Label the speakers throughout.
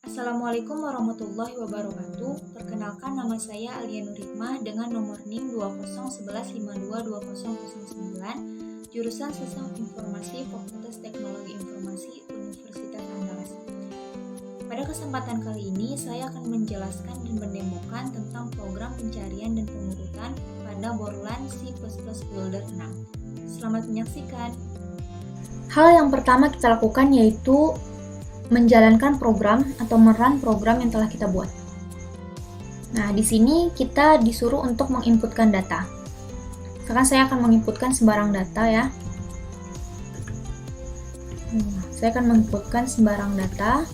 Speaker 1: Assalamualaikum warahmatullahi wabarakatuh. Perkenalkan, nama saya Alia Nurhikmah dengan nomor NIM 2011522009, jurusan Sistem Informasi Fakultas Teknologi Informasi Universitas Andalas. Pada kesempatan kali ini, saya akan menjelaskan dan mendemokan tentang program pencarian dan pengurutan pada Borland C++ Builder 6. Selamat menyaksikan. Hal yang pertama kita lakukan yaitu menjalankan program atau merun program yang telah kita buat. Nah, di sini kita disuruh untuk menginputkan data. Sekarang saya akan menginputkan sembarang data ya. Saya akan menginputkan sembarang data.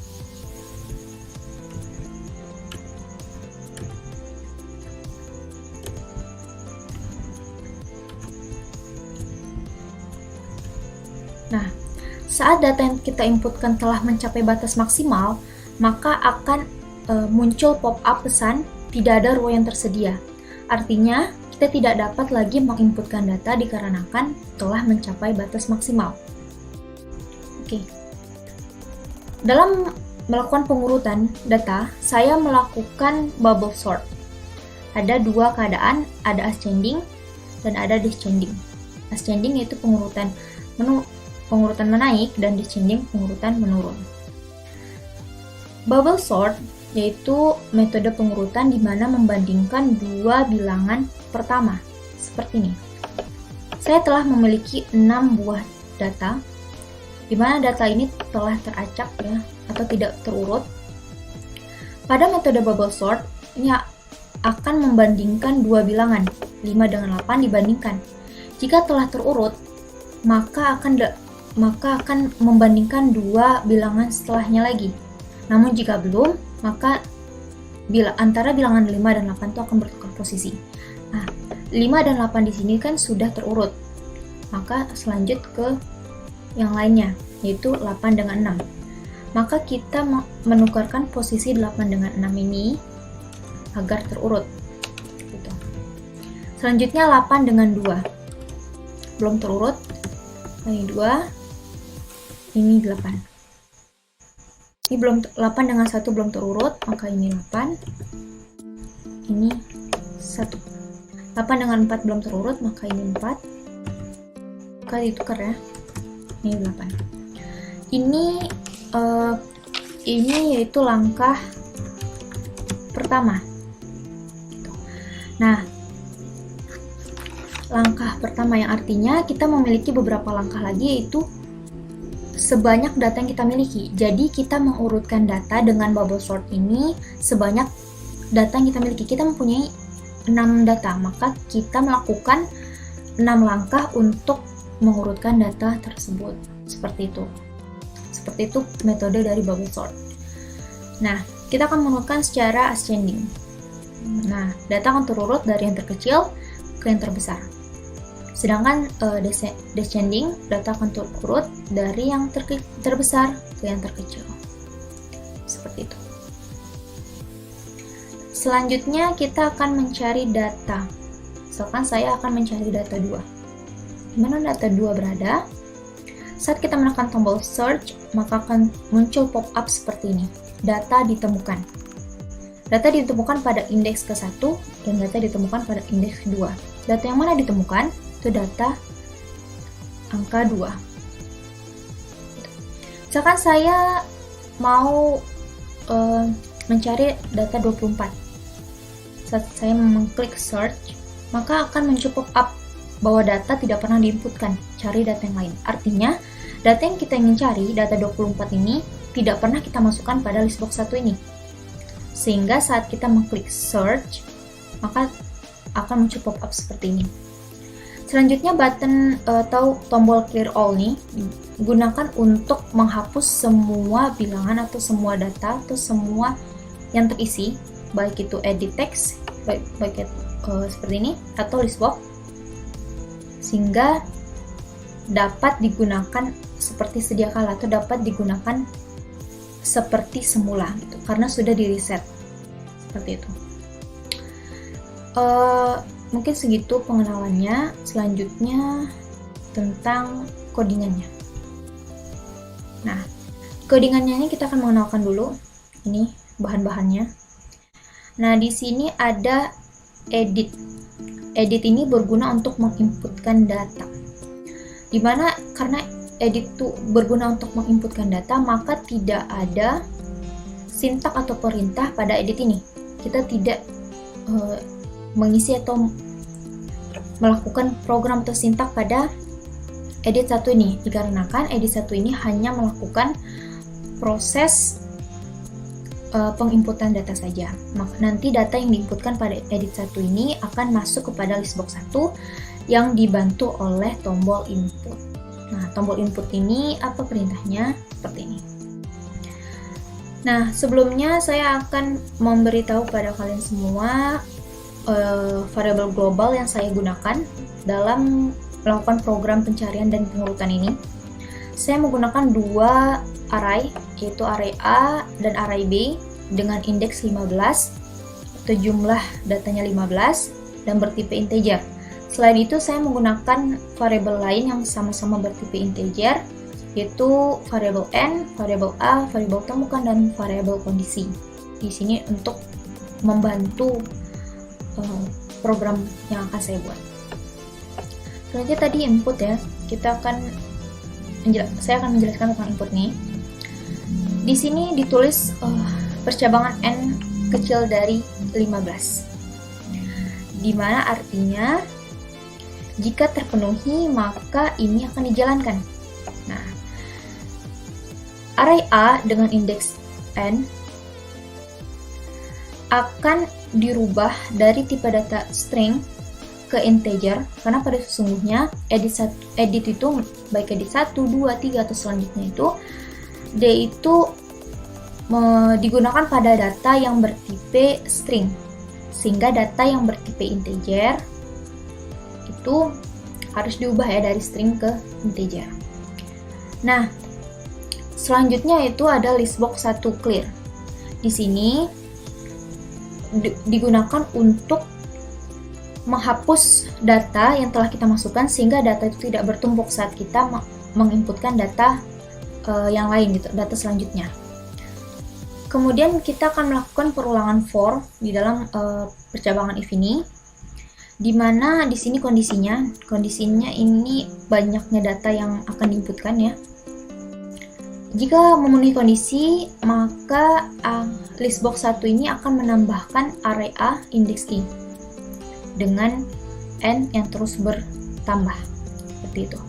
Speaker 1: Nah, saat data yang kita inputkan telah mencapai batas maksimal, maka akan muncul pop-up pesan tidak ada ruang yang tersedia. Artinya, kita tidak dapat lagi menginputkan data dikarenakan telah mencapai batas maksimal. Oke. Dalam melakukan pengurutan data, saya melakukan bubble sort. Ada dua keadaan, ada ascending dan ada descending. Ascending yaitu pengurutan menaik dan descending pengurutan menurun. Bubble sort yaitu metode pengurutan di mana membandingkan dua bilangan pertama seperti ini. Saya telah memiliki 6 buah data di mana data ini telah teracak ya atau tidak terurut. Pada metode bubble sort ini akan membandingkan dua bilangan 5 dengan 8 dibandingkan. Jika telah terurut maka akan membandingkan dua bilangan setelahnya lagi. Namun jika belum, maka antara bilangan 5 dan 8 itu akan bertukar posisi. Nah, 5 dan 8 di sini kan sudah terurut. Maka selanjut ke yang lainnya, yaitu 8 dengan 6. Maka kita menukarkan posisi 8 dengan 6 ini agar terurut. Gitu. Selanjutnya 8 dengan 2. Belum terurut. Ini 2. Ini 8. Ini belum 8 dengan 1 belum terurut, maka ini 8. Ini 1. 8 dengan 4 belum terurut, maka ini 4. Maka ditukar ya. Ini 8. Ini yaitu langkah pertama. Nah, langkah pertama yang artinya kita memiliki beberapa langkah lagi yaitu sebanyak data yang kita miliki. Jadi kita mengurutkan data dengan bubble sort ini sebanyak data yang kita miliki. Kita mempunyai 6 data, maka kita melakukan 6 langkah untuk mengurutkan data tersebut. Seperti itu. Seperti itu metode dari bubble sort. Nah, kita akan mengurutkan secara ascending. Nah, data akan terurut dari yang terkecil ke yang terbesar. Sedangkan descending, data akan terurut dari yang terbesar ke yang terkecil. Seperti itu. Selanjutnya kita akan mencari data. Misalkan saya akan mencari data 2. Di mana data 2 berada? Saat kita menekan tombol search, maka akan muncul pop-up seperti ini. Data ditemukan. Data ditemukan pada indeks ke-1 dan data ditemukan pada indeks ke-2. Data yang mana ditemukan? Itu data angka 2. Misalkan saya mau mencari data 24. Saat saya mengklik search, maka akan muncul pop-up bahwa data tidak pernah diinputkan. Cari data yang lain. Artinya, data yang kita ingin cari, data 24 ini, tidak pernah kita masukkan pada list box 1 ini. Sehingga saat kita mengklik search, maka akan muncul pop-up seperti ini. Selanjutnya button atau tombol clear all nih digunakan untuk menghapus semua bilangan atau semua data atau semua yang terisi, baik itu edit text, baik itu seperti ini atau list box, sehingga dapat digunakan seperti sedia kala atau dapat digunakan seperti semula gitu, karena sudah di reset seperti itu. Mungkin segitu pengenalannya. Selanjutnya tentang codingannya. Nah, codingannya ini kita akan mengenalkan dulu. Ini bahan-bahannya. Nah, di sini ada edit. Edit ini berguna untuk menginputkan data. Dimana karena edit itu berguna untuk menginputkan data, maka tidak ada sintak atau perintah pada edit ini. Kita tidak mengisi atau melakukan program atau sintak pada edit 1 ini, dikarenakan edit 1 ini hanya melakukan proses penginputan data saja. Maka nanti data yang diinputkan pada edit 1 ini akan masuk kepada listbox 1 yang dibantu oleh tombol input. Nah, tombol input ini apa perintahnya? Seperti ini. Nah, sebelumnya saya akan memberitahu pada kalian semua variabel global yang saya gunakan dalam melakukan program pencarian dan pengurutan ini. Saya menggunakan dua array, yaitu array A dan array B dengan indeks 15 atau jumlah datanya 15 dan bertipe integer. Selain itu, saya menggunakan variabel lain yang sama-sama bertipe integer, yaitu variabel n, variabel a, variabel temukan, dan variabel kondisi. Di sini untuk membantu program yang akan saya buat. Selanjutnya tadi input ya, saya akan menjelaskan tentang input nih. Di sini ditulis percabangan n kecil dari 15, dimana artinya jika terpenuhi maka ini akan dijalankan. Nah, array A dengan indeks n akan dirubah dari tipe data string ke integer, karena pada sesungguhnya edit itu baik edit 1, 2, 3 atau selanjutnya itu D itu digunakan pada data yang bertipe string, sehingga data yang bertipe integer itu harus diubah ya dari string ke integer. Nah, selanjutnya itu ada listbox 1 clear. Di sini digunakan untuk menghapus data yang telah kita masukkan, sehingga data itu tidak bertumpuk saat kita menginputkan data yang lain gitu, data selanjutnya. Kemudian kita akan melakukan perulangan for di dalam percabangan if ini, dimana di sini kondisinya ini banyaknya data yang akan diinputkan ya. Jika memenuhi kondisi, maka listbox 1 ini akan menambahkan array A indeks i dengan n yang terus bertambah seperti itu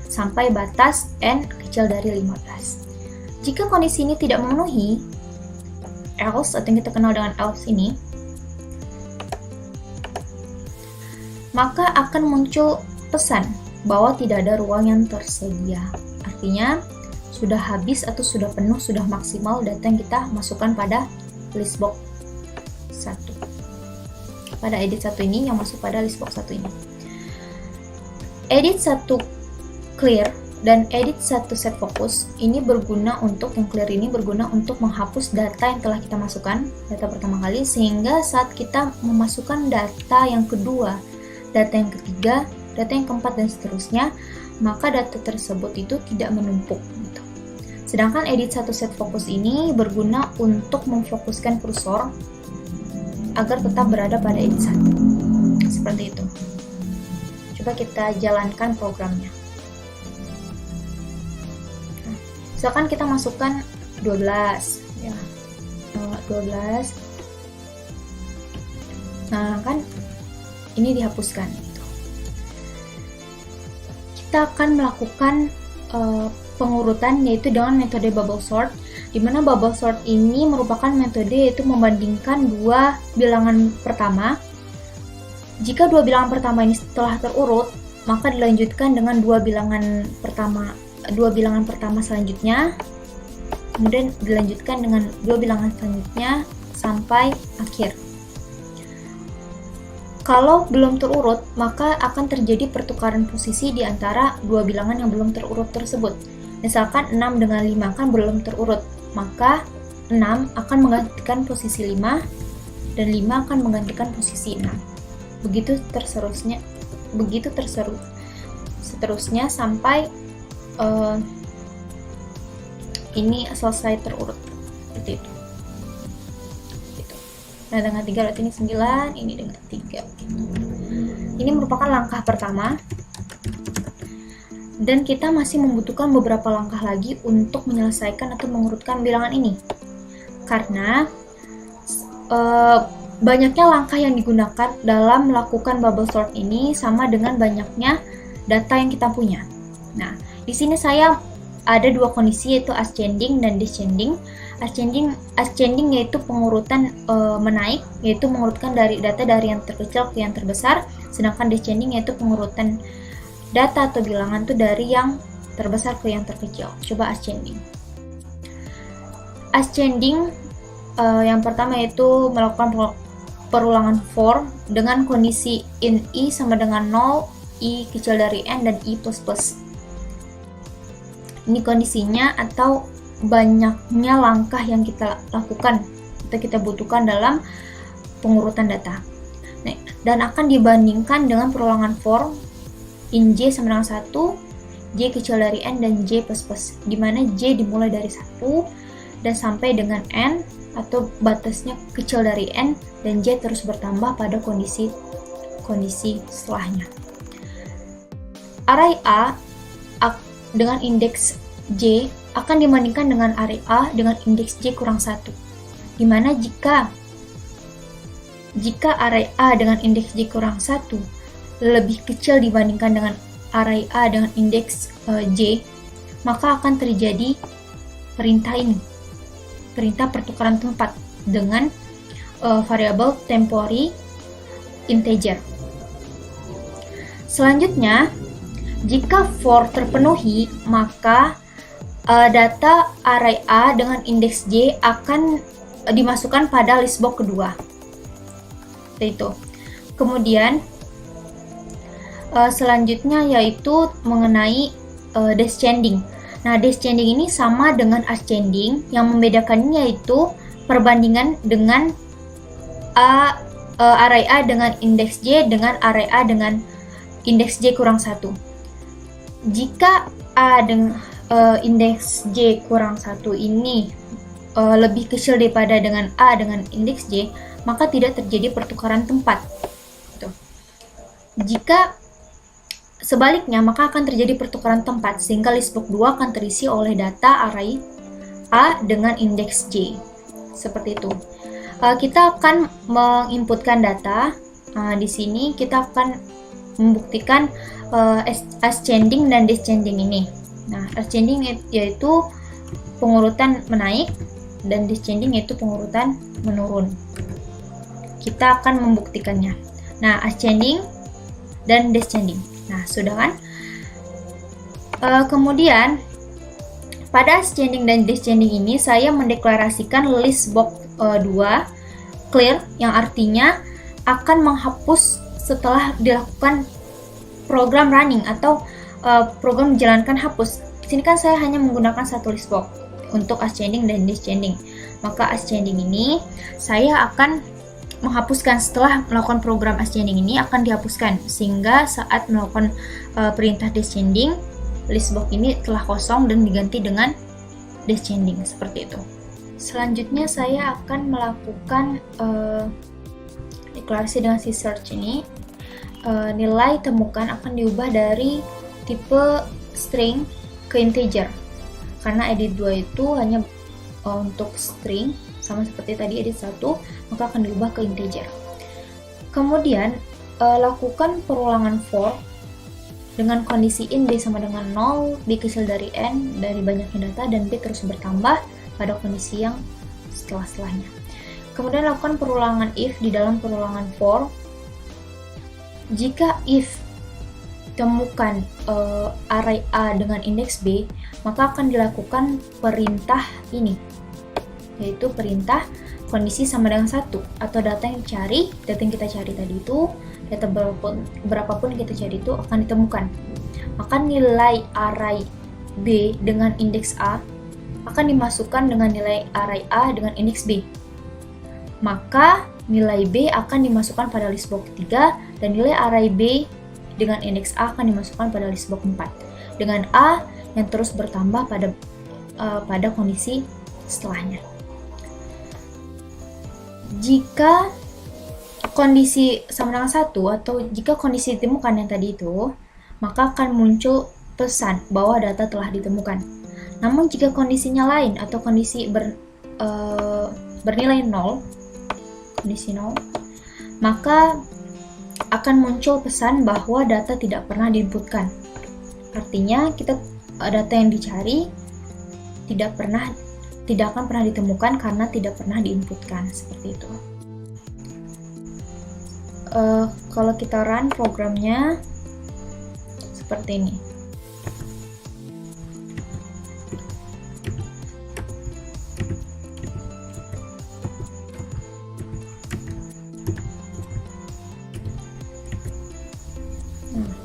Speaker 1: sampai batas n kecil dari 15. Jika kondisi ini tidak memenuhi, else atau yang kita kenal dengan else ini, maka akan muncul pesan bahwa tidak ada ruang yang tersedia. Artinya sudah habis atau sudah penuh, sudah maksimal data yang kita masukkan pada listbox 1. Pada edit 1 ini yang masuk pada listbox 1 ini. Edit 1 clear dan edit 1 set focus ini berguna untuk, yang clear ini berguna untuk menghapus data yang telah kita masukkan, data pertama kali, sehingga saat kita memasukkan data yang kedua, data yang ketiga, data yang keempat dan seterusnya, maka data tersebut itu tidak menumpuk gitu. Sedangkan edit 1 set focus ini berguna untuk memfokuskan kursor agar tetap berada pada edit 1. Seperti itu. Coba kita jalankan programnya. Nah, misalkan kita masukkan 12 ya. 12. Nah, kan ini dihapuskan gitu. Kita akan melakukan pengurutan yaitu dengan metode bubble sort, di mana bubble sort ini merupakan metode yaitu membandingkan dua bilangan pertama. Jika dua bilangan pertama ini telah terurut, maka dilanjutkan dengan dua bilangan pertama selanjutnya, kemudian dilanjutkan dengan dua bilangan selanjutnya sampai akhir. Kalau belum terurut, maka akan terjadi pertukaran posisi di antara dua bilangan yang belum terurut tersebut. Misalkan 6 dengan 5 kan belum terurut, maka 6 akan menggantikan posisi 5 dan 5 akan menggantikan posisi 6. Begitu seterusnya sampai ini selesai terurut seperti itu. Nah, dengan 3 berarti ini 9, ini dengan 3. Ini merupakan langkah pertama. Dan kita masih membutuhkan beberapa langkah lagi untuk menyelesaikan atau mengurutkan bilangan ini. Karena banyaknya langkah yang digunakan dalam melakukan bubble sort ini sama dengan banyaknya data yang kita punya. Nah, di sini saya ada dua kondisi, yaitu ascending dan descending. Ascending yaitu pengurutan menaik, yaitu mengurutkan dari data dari yang terkecil ke yang terbesar, sedangkan descending yaitu pengurutan data atau bilangan itu dari yang terbesar ke yang terkecil. Coba ascending. Ascending yang pertama yaitu melakukan perulangan for dengan kondisi in i sama dengan 0, i kecil dari n, dan i plus plus. Ini kondisinya atau banyaknya langkah yang kita lakukan atau kita butuhkan dalam pengurutan data. Nah, dan akan dibandingkan dengan perulangan for in j sama dengan 1, j kecil dari n, dan j plus plus, di mana j dimulai dari 1 dan sampai dengan n atau batasnya kecil dari n, dan j terus bertambah pada kondisi setelahnya. Array A dengan indeks j akan dibandingkan dengan array A dengan indeks j kurang 1. Dimana jika array A dengan indeks j kurang 1 lebih kecil dibandingkan dengan array A dengan indeks j, maka akan terjadi perintah ini, perintah pertukaran tempat dengan variabel temporary integer. Selanjutnya, jika for terpenuhi, maka data array A dengan indeks j akan dimasukkan pada list box kedua. Itu. Kemudian selanjutnya yaitu mengenai descending. Nah, descending ini sama dengan ascending, yang membedakannya yaitu perbandingan dengan array A dengan indeks j dengan array A dengan indeks j kurang 1. Jika A dengan indeks j kurang 1 ini lebih kecil daripada dengan A dengan indeks j, maka tidak terjadi pertukaran tempat. Jika sebaliknya, maka akan terjadi pertukaran tempat, sehingga list box 2 akan terisi oleh data array A dengan indeks j. Seperti itu. Kita akan menginputkan data. Di sini kita akan membuktikan ascending dan descending ini. Nah, ascending yaitu pengurutan menaik dan descending yaitu pengurutan menurun. Kita akan membuktikannya. Nah, ascending dan descending. Nah, sudah kan? Kemudian pada ascending dan descending ini saya mendeklarasikan list box 2 clear, yang artinya akan menghapus setelah dilakukan program running atau program menjalankan hapus. Di sini kan saya hanya menggunakan satu list box untuk ascending dan descending. Maka ascending ini saya akan menghapuskan setelah melakukan program ascending ini akan dihapuskan, sehingga saat melakukan perintah descending, list box ini telah kosong dan diganti dengan descending seperti itu. Selanjutnya saya akan melakukan deklarasi dengan si search ini. Nilai temukan akan diubah dari tipe string ke integer, karena edit 2 itu hanya untuk string, sama seperti tadi edit 1, maka akan diubah ke integer. Kemudian lakukan perulangan for dengan kondisi in b sama dengan 0, b kecil dari n dari banyaknya data, dan b terus bertambah pada kondisi yang setelahnya. Kemudian lakukan perulangan if di dalam perulangan for. Jika if temukan array A dengan indeks B, maka akan dilakukan perintah ini, yaitu perintah kondisi sama dengan 1, atau data yang kita cari tadi itu, data berapapun yang kita cari itu akan ditemukan. Maka nilai array B dengan indeks A akan dimasukkan dengan nilai array A dengan indeks B. Maka nilai B akan dimasukkan pada list box 3, dan nilai array B dengan indeks A akan dimasukkan pada list box 4, dengan A yang terus bertambah pada pada kondisi setelahnya. Jika kondisi sama dengan 1 atau jika kondisi ditemukan yang tadi itu, maka akan muncul pesan bahwa data telah ditemukan. Namun jika kondisinya lain atau kondisi bernilai 0, kondisi 0, maka akan muncul pesan bahwa data tidak pernah diinputkan. Artinya data yang dicari tidak akan pernah ditemukan karena tidak pernah diinputkan, seperti itu. Kalau kita run programnya seperti ini.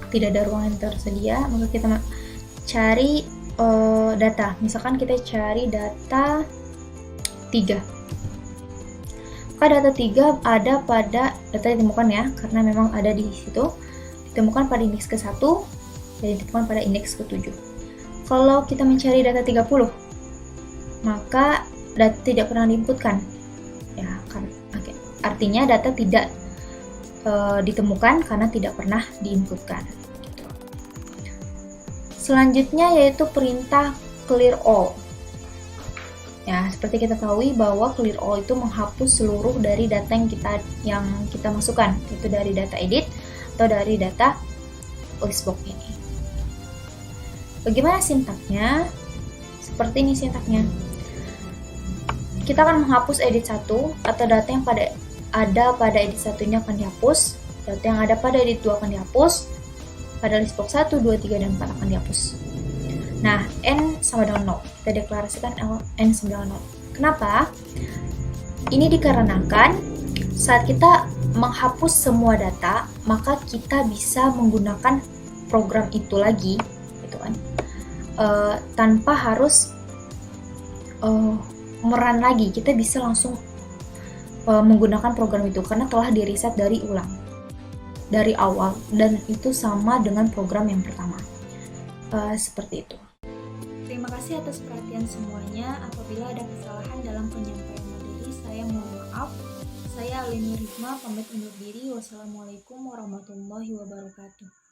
Speaker 1: Tidak ada ruang yang tersedia, maka kita cari data. Misalkan kita cari data 3. Maka data 3 ada pada data ditemukan ya, karena memang ada di situ. Ditemukan pada indeks ke-1 dan ditemukan pada indeks ke-7. Kalau kita mencari data 30, maka data tidak pernah diinputkan. Ya, artinya data tidak ditemukan karena tidak pernah diinputkan. Selanjutnya yaitu perintah clear all. Ya, seperti kita tahu bahwa clear all itu menghapus seluruh dari data yang kita masukkan, yaitu dari data edit atau dari data listbox ini. Bagaimana sintaknya? Seperti ini sintaknya. Kita akan menghapus edit 1 atau data yang ada pada edit 1-nya akan dihapus, data yang ada pada edit 2 akan dihapus, pada listbox 1, 2, 3, dan 4 akan dihapus. Nah, N sama dengan 0. Kita deklarasikan N sama dengan 0. Kenapa? Ini dikarenakan saat kita menghapus semua data, maka kita bisa menggunakan program itu lagi, gitu kan, tanpa harus merun lagi. Kita bisa langsung menggunakan program itu karena telah di-reset dari awal, dan itu sama dengan program yang pertama. Seperti itu. Terima kasih atas perhatian semuanya. Apabila ada kesalahan dalam penyampaian materi, saya mohon maaf. Saya Alini Rihma, pamit undur diri. Wassalamualaikum warahmatullahi wabarakatuh.